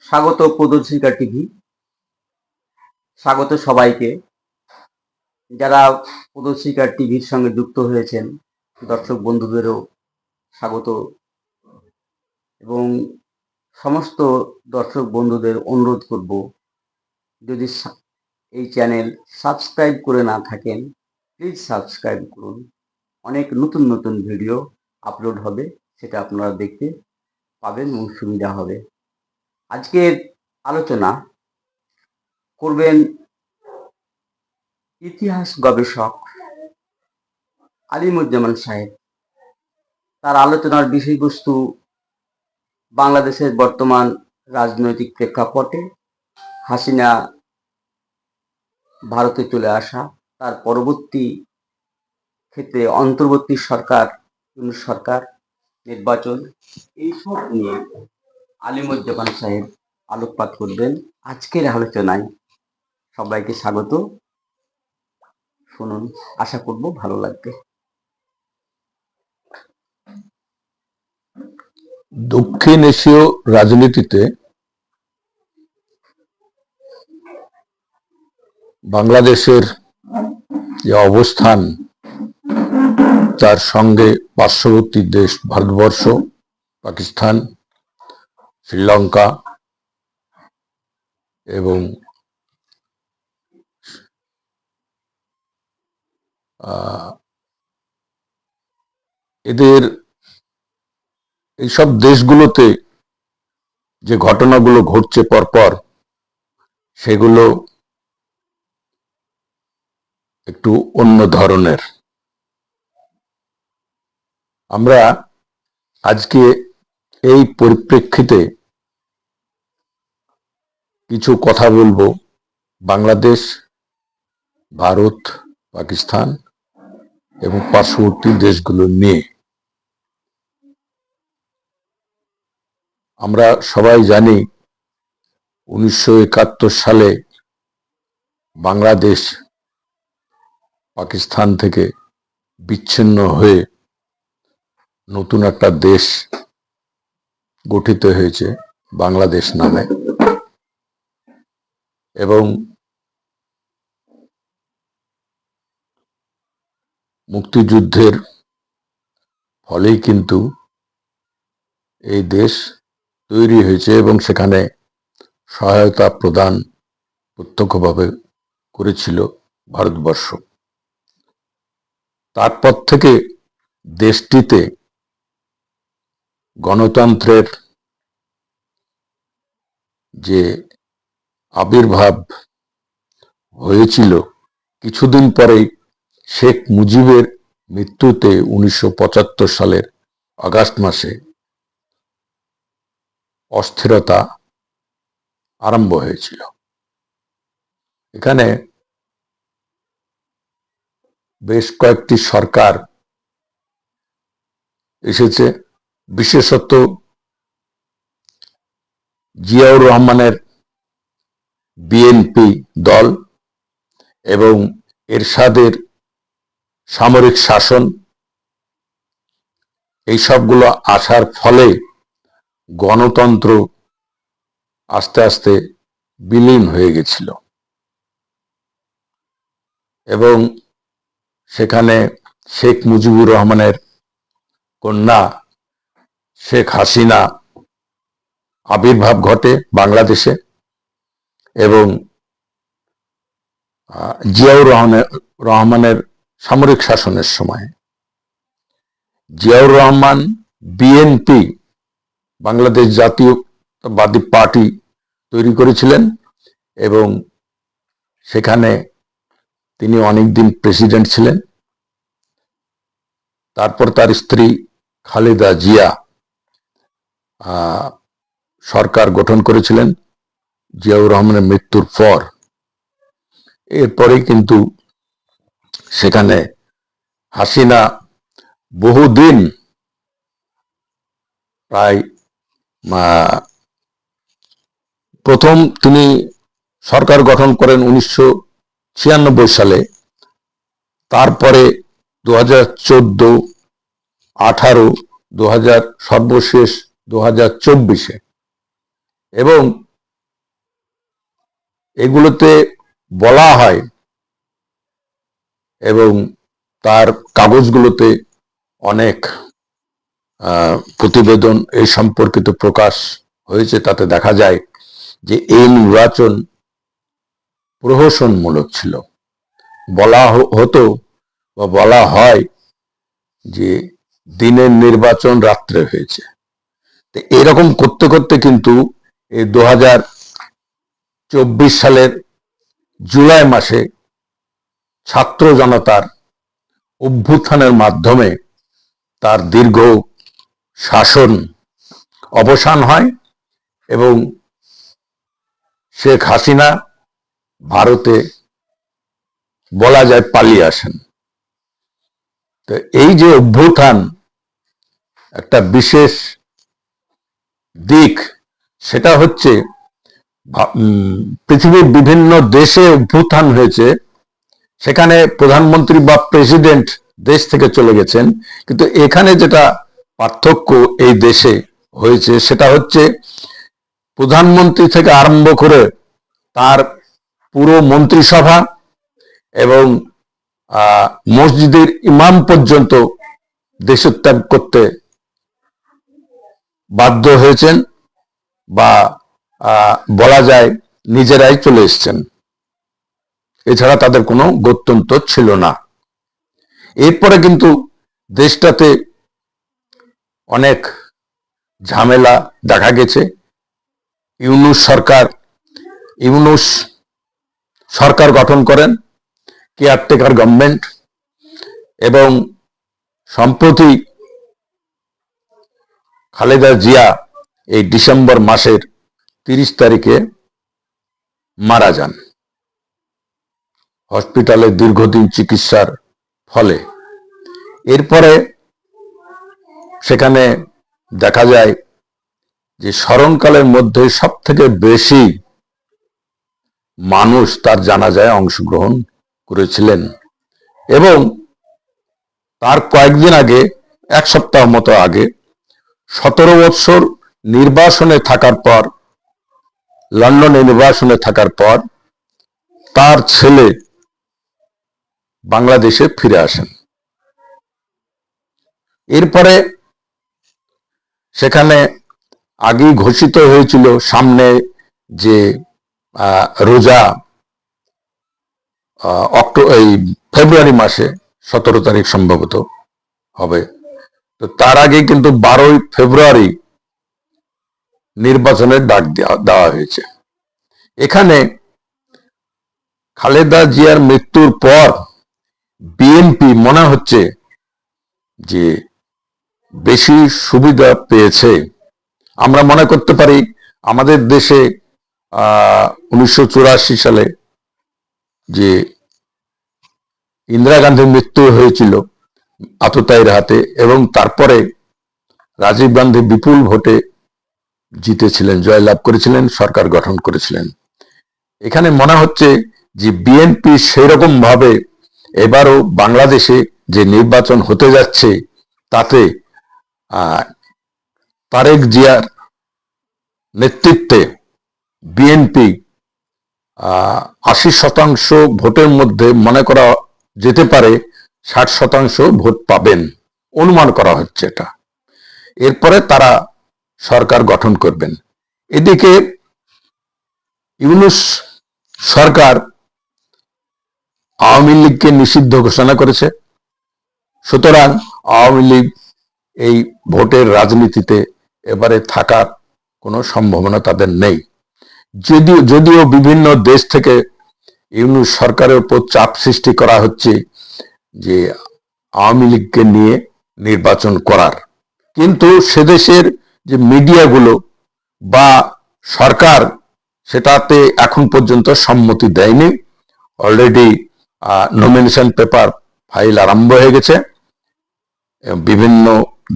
স্বাগত পদশিকা টিভি। স্বাগত সবাইকে যারা পদশিকা টিভির সঙ্গে যুক্ত হয়েছেন, দর্শক বন্ধুদেরও স্বাগত এবং সমস্ত দর্শক বন্ধুদের অনুরোধ করব, যদি এই চ্যানেল সাবস্ক্রাইব করে না থাকেন প্লিজ সাবস্ক্রাইব করুন। অনেক নতুন নতুন ভিডিও আপলোড হবে, সেটা আপনারা দেখতে পাবেন এবং সুবিধা হবে। আজকের আলোচনা করবেন ইতিহাস গবেষক আলিমুজ্জামান সাহেব। তার আলোচনার বিষয়বস্তু বাংলাদেশের বর্তমান রাজনৈতিক প্রেক্ষাপটে হাসিনা ভারতে চলে আসা, তার পরবর্তী ক্ষেত্রে অন্তর্বর্তী সরকার নির্বাচন, এইসব নিয়ে আলিমুজ্জামান সাহেব আলোকপাত করবেন আজকের আলোচনায়। সবাইকে স্বাগত, শুনুন, আশা করব ভালো লাগবে। দক্ষিণ এশীয় রাজনীতিতে বাংলাদেশের যে অবস্থান, তার সঙ্গে পার্শ্ববর্তী দেশ ভারতবর্ষ, পাকিস্তান, শ্রীলঙ্কা এবং এদের এইসব দেশগুলোতে যে ঘটনাগুলো ঘটছে পরপর, সেগুলো একটু অন্য ধরনের। আমরা আজকে এই পরিপ্রেক্ষিতে কিছু কথা বলবো বাংলাদেশ, ভারত, পাকিস্তান এবং পার্শ্ববর্তী দেশগুলো নিয়ে। আমরা সবাই জানি 1971 সালে বাংলাদেশ পাকিস্তান থেকে বিচ্ছিন্ন হয়ে নতুন একটা দেশ গঠিত হয়েছে বাংলাদেশ নামে, এবং মুক্তিযুদ্ধের ফলেই কিন্তু এই দেশ তৈরি হয়েছে এবং সেখানে সহায়তা প্রদান প্রত্যক্ষভাবে করেছিল ভারতবর্ষ। তারপর থেকে দেশটিতে গণতন্ত্রের যে আবির্ভাব হয়েছিল, কিছুদিন পরেই শেখ মুজিবের মৃত্যুতে 1975 সালের আগস্ট মাসে অস্থিরতা আরম্ভ হয়েছিল। এখানে বেশ কয়েকটি সরকার এসেছে, বিশেষত জিয়াউর রহমানের বিএনপি দল এবং এরশাদের সামরিক শাসন, এই সবগুলো আসার ফলে গণতন্ত্র আস্তে আস্তে বিলীন হয়ে গেছিল এবং সেখানে শেখ মুজিবুর রহমানের কন্যা শেখ হাসিনা আবির্ভাব ঘটে বাংলাদেশে, এবং জিয়াউর রহমানের সামরিক শাসনের সময় জিয়াউর রহমান বিএনপি, বাংলাদেশ জাতীয়তাবাদী পার্টি তৈরি করেছিলেন এবং সেখানে তিনি অনেকদিন প্রেসিডেন্ট ছিলেন। তারপর তার স্ত্রী খালেদা জিয়া সরকার গঠন করেছিলেন জিয়াউর রহমানের মৃত্যুর পর। এরপরে কিন্তু সেখানে হাসিনা বহুদিন, প্রায় প্রথম তিনি সরকার গঠন করেন 1996 সালে, তারপরে 2014, 2018, সর্বশেষ 2024, এবং এগুলোতে বলা হয় এবং তার কাগজগুলোতে অনেক প্রতিবেদন এই সম্পর্কিত প্রকাশ হয়েছে। তাতে দেখা যায় যে এই নির্বাচন প্রহসনমূলক ছিল। বলা হতো বা বলা হয় যে দিনের নির্বাচন রাত্রে হয়েছে। তো এরকম করতে করতে কিন্তু এই 2024 সালের জুলাই মাসে ছাত্র জনতার অভ্যুত্থানের মাধ্যমে তার দীর্ঘ শাসন অবসান হয় এবং শেখ হাসিনা ভারতে বলা যায় পালিয়ে আসেন। তো এই যে অভ্যুত্থান একটা বিশেষ দিক, সেটা হচ্ছে পৃথিবীর বিভিন্ন দেশে অভ্যুত্থান হয়েছে, সেখানে প্রধানমন্ত্রী বা প্রেসিডেন্ট দেশ থেকে চলে গেছেন, কিন্তু এখানে যেটা পার্থক্য এই দেশে হয়েছে সেটা হচ্ছে প্রধানমন্ত্রী থেকে আরম্ভ করে তার পুরো মন্ত্রিসভা এবং মসজিদের ইমাম পর্যন্ত দেশত্যাগ করতে বাধ্য হয়েছেন বা বলা যায় নিজেরাই চলে এসছেন। এছাড়া তাদের কোনো গত্যন্তর ছিল না। এরপরে কিন্তু দেশটাতে অনেক ঝামেলা দেখা গেছে। ইউনূস সরকার গঠন করেন, কেয়ারটেকার গভর্নমেন্ট, এবং সম্প্রতি খালেদা জিয়া এই ডিসেম্বর মাসের 30 তারিখে মারা যান হসপিটালে দীর্ঘদিন চিকিৎসার ফলে। এরপরে সেখানে দেখা যায় যে স্মরণকালের মধ্যে সব থেকে বেশি মানুষ তার জানাজায় অংশগ্রহণ করেছিলেন এবং তার কয়েকদিন আগে, এক সপ্তাহ মতো আগে, 17 বছর নির্বাসনে থাকার পর, লন্ডনে নির্বাসনে থাকার পর তার ছেলে বাংলাদেশে ফিরে আসেন। এরপরে সেখানে আগেই ঘোষিত হয়েছিল সামনে যে রোজা এই ফেব্রুয়ারি মাসে 17 তারিখ সম্ভবত হবে। তো তার আগে কিন্তু 12 ফেব্রুয়ারি নির্বাচনের ডাক দেওয়া হয়েছে। এখানে খালেদা জিয়ার মৃত্যুর পর বিএনপি মনে হচ্ছে যে বেশি সুবিধা পেয়েছে। আমরা মনে করতে পারি আমাদের দেশে 1984 সালে যে ইন্দিরা গান্ধীর মৃত্যু হয়েছিল আততায়ীর হাতে, এবং তারপরে রাজীব গান্ধী বিপুল ভোটে জিতেছিলেন, জয়লাভ করেছিলেন, সরকার গঠন করেছিলেন। এখানে মনে হচ্ছে যে বিএনপি সেরকম ভাবে এবারও বাংলাদেশে যে নির্বাচন হতে যাচ্ছে তাতে তারেক জিয়ার নেতৃত্বে বিএনপি 80% ভোটের মধ্যে মনে করা যেতে পারে 60% ভোট পাবেন, অনুমান করা হচ্ছে এটা। এরপরে তারা সরকার গঠন করবেন। এদিকে ইউনূস সরকার আওয়ামী লীগকে নিষিদ্ধ ঘোষণা করেছে। সুতরাং আওয়ামী লীগ এই ভোটের রাজনীতিতে এবারে থাকার কোনো সম্ভাবনা তাদের নেই। যদিও বিভিন্ন দেশ থেকে ইউনূস সরকারের উপর চাপ সৃষ্টি করা হচ্ছে যে আওয়ামী লীগকে নিয়ে নির্বাচন করার, কিন্তু সেদেশের যে মিডিয়াগুলো বা সরকার সেটাতে এখন পর্যন্ত সম্মতি দেয়নি। অলরেডি নমিনেশন পেপার ফাইল আরম্ভ হয়ে গেছে, বিভিন্ন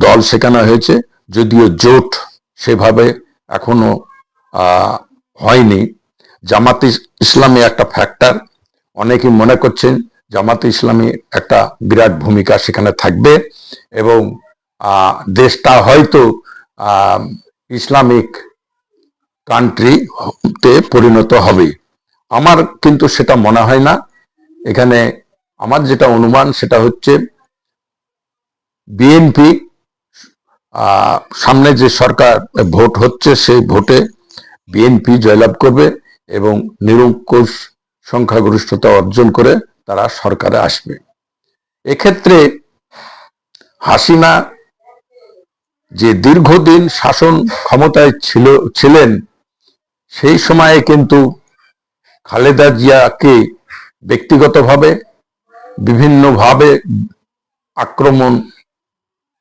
দল শেখানো হয়েছে, যদিও জোট সেভাবে এখনো হয়নি। জামাতে ইসলামী একটা ফ্যাক্টর, অনেকেই মনে করছেন জামাতে ইসলামী একটা বিরাট ভূমিকা সেখানে থাকবে এবং দেশটা হয়তো ইসলামিক কান্ট্রিতে পরিণত হবে। আমার কিন্তু সেটা মনে হয় না। এখানে আমার যেটা অনুমান সেটা হচ্ছে বিএনপি সামনে যে সরকার ভোট হচ্ছে সেই ভোটে বিএনপি জয়লাভ করবে এবং নিরঙ্কুশ সংখ্যাগরিষ্ঠতা অর্জন করে তারা সরকারে আসবে। এক্ষেত্রে হাসিনা যে দীর্ঘদিন শাসন ক্ষমতায় ছিলেন, সেই সময়ে কিন্তু খালেদা জিয়াকে ব্যক্তিগতভাবে বিভিন্নভাবে আক্রমণ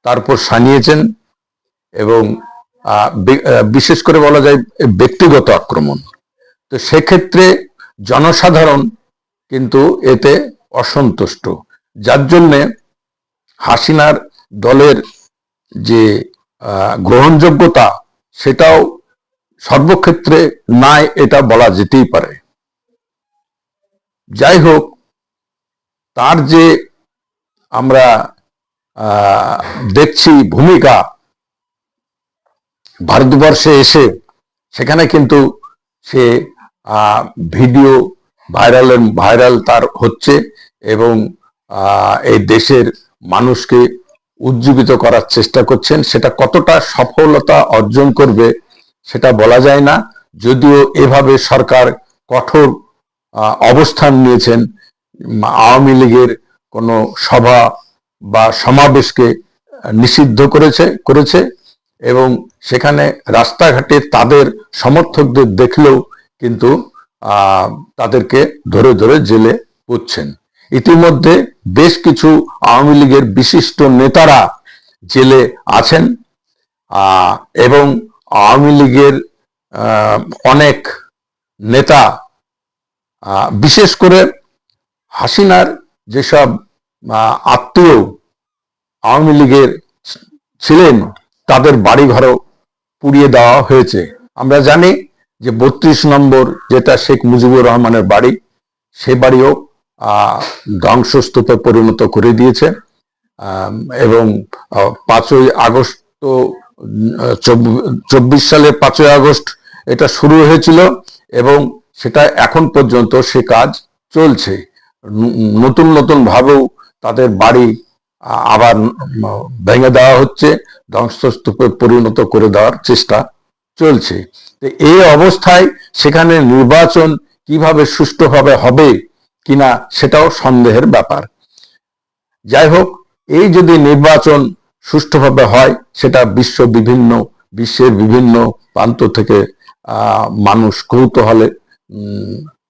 তারপর সানিয়েছেন এবং বিশেষ করে বলা যায় ব্যক্তিগত আক্রমণ। তো সেক্ষেত্রে জনসাধারণ কিন্তু এতে অসন্তুষ্ট, যার জন্যে হাসিনার দলের যে গ্রহণযোগ্যতা সেটাও সর্বক্ষেত্রে নাই, এটা বলা যেতেই পারে। যাই হোক, তার যে আমরা দেখছি ভূমিকা ভারতবর্ষে এসে, সেখানে কিন্তু সে ভিডিও ভাইরাল তার হচ্ছে এবং এই দেশের মানুষকে উজ্জীবিত করার চেষ্টা করছেন। সেটা কতটা সফলতা অর্জন করবে সেটা বলা যায় না, যদিও এভাবে সরকার কঠোর অবস্থান নিয়েছেন। আওয়ামী লীগের কোনো সভা বা সমাবেশকে নিষিদ্ধ করেছে এবং সেখানে রাস্তাঘাটে তাদের সমর্থকদের দেখলেও কিন্তু তাদেরকে ধরে ধরে জেলে পুরছেন। ইতিমধ্যে বেশ কিছু আওয়ামী লীগের বিশিষ্ট নেতারা জেলে আছেন এবং আওয়ামী লীগের অনেক নেতা, বিশেষ করে হাসিনার যেসব আত্মীয় আওয়ামী লীগের ছিলেন, তাদের বাড়িঘরও পুড়িয়ে দেওয়া হয়েছে। আমরা জানি যে 32 নম্বর যেটা শেখ মুজিবুর রহমানের বাড়ি, সে বাড়িও ধ্বংসস্তূপে পরিণত করে দিয়েছে এবং 5ই আগস্ট 24 সালে 5ই আগস্ট এটা শুরু হয়েছিল এবং সেটা এখন পর্যন্ত সে কাজ চলছে। নতুন ভাবেও তাদের বাড়ি আবার ভেঙে দেওয়া হচ্ছে, ধ্বংসস্তূপে পরিণত করে দেওয়ার চেষ্টা চলছে। এই অবস্থায় সেখানে নির্বাচন কিভাবে সুষ্ঠুভাবে হবে কিনা সেটাও সন্দেহের ব্যাপার। যাই হোক, এই যদি নির্বাচন সুষ্ঠুভাবে হয়, সেটা বিশ্বের বিভিন্ন প্রান্ত থেকে মানুষ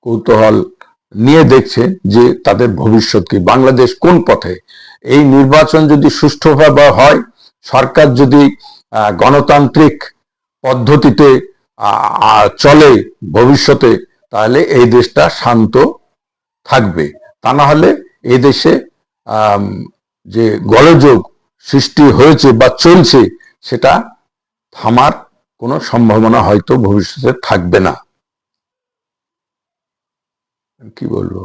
কৌতূহল নিয়ে দেখছে যে তাদের ভবিষ্যৎ কি, বাংলাদেশ কোন পথে। এই নির্বাচন যদি সুষ্ঠুভাবে হয়, সরকার যদি গণতান্ত্রিক পদ্ধতিতে চলে ভবিষ্যতে, তাহলে এই দেশটা শান্ত থাকবে। তা না হলে এই দেশে যে গোলযোগ সৃষ্টি হয়েছে বা চলছে, সেটা থামার কোনো সম্ভাবনা হয়তো ভবিষ্যতে থাকবে না। কি বলবো।